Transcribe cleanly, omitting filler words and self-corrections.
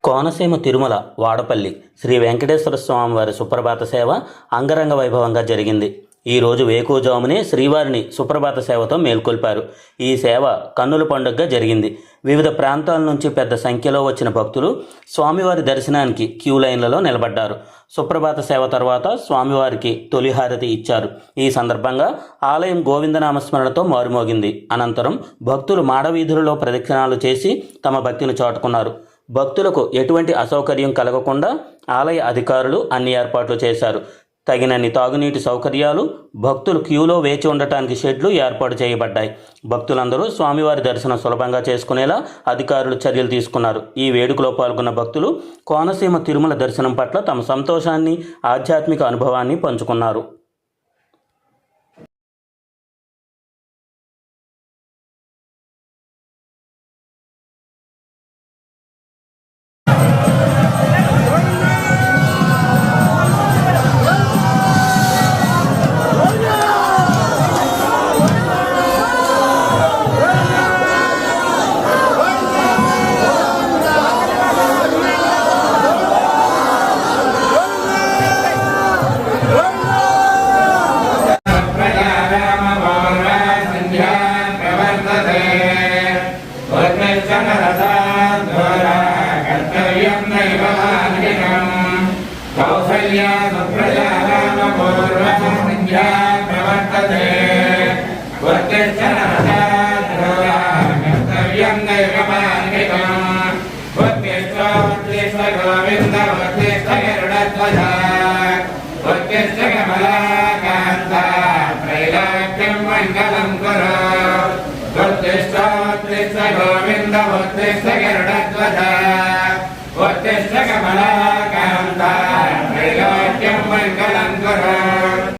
కోనసీమ తిరుమల వాడపల్లి శ్రీ వెంకటేశ్వర స్వామి వారి సుప్రభాత సేవ అంగరంగ వైభవంగా జరిగింది. ఈరోజు వేకువజామునే శ్రీవారిని సుప్రభాత సేవతో మేల్కొల్పారు. ఈ సేవ కన్నుల పండుగగా జరిగింది. వివిధ ప్రాంతాల నుంచి పెద్ద సంఖ్యలో వచ్చిన భక్తులు స్వామివారి దర్శనానికి క్యూ లైన్లలో నిలబడ్డారు. సుప్రభాత సేవ తర్వాత స్వామివారికి తొలి హారతి ఇచ్చారు. ఈ సందర్భంగా ఆలయం గోవిందనామస్మరణతో మారుమోగింది. అనంతరం భక్తులు మాడవీధులలో ప్రదక్షిణాలు చేసి తమ భక్తిని చాటుకున్నారు. భక్తులకు ఎటువంటి అసౌకర్యం కలగకుండా ఆలయ అధికారులు అన్ని ఏర్పాట్లు చేశారు. తగినన్ని తాగునీటి సౌకర్యాలు, భక్తులు క్యూలో వేచి ఉండటానికి షెడ్లు ఏర్పాటు చేయబడ్డాయి. భక్తులందరూ స్వామివారి దర్శనం సులభంగా చేసుకునేలా అధికారులు చర్యలు తీసుకున్నారు. ఈ వేడుకలో పాల్గొన్న భక్తులు కోనసీమ తిరుమల దర్శనం పట్ల తమ సంతోషాన్ని, ఆధ్యాత్మిక అనుభవాన్ని పంచుకున్నారు. कौसल्या सुप्रजारामपूर्वसंध्या प्रवर्तते कर्तव्यं दैवमार्गिकम् उत्तिष्ठ गोविन्द उत्तिष्ठ गरुडध्वजा उत्तिष्ठ कमलाकान्ता त्रैलोक्यं मङ्गलं कुरु उत्तिष्ठ गोविन्द उत्तिष्ठ गरुडध्वजा उत्तिष्ठ कमलाकान्ता त्रैलोक्यं मङ्गलं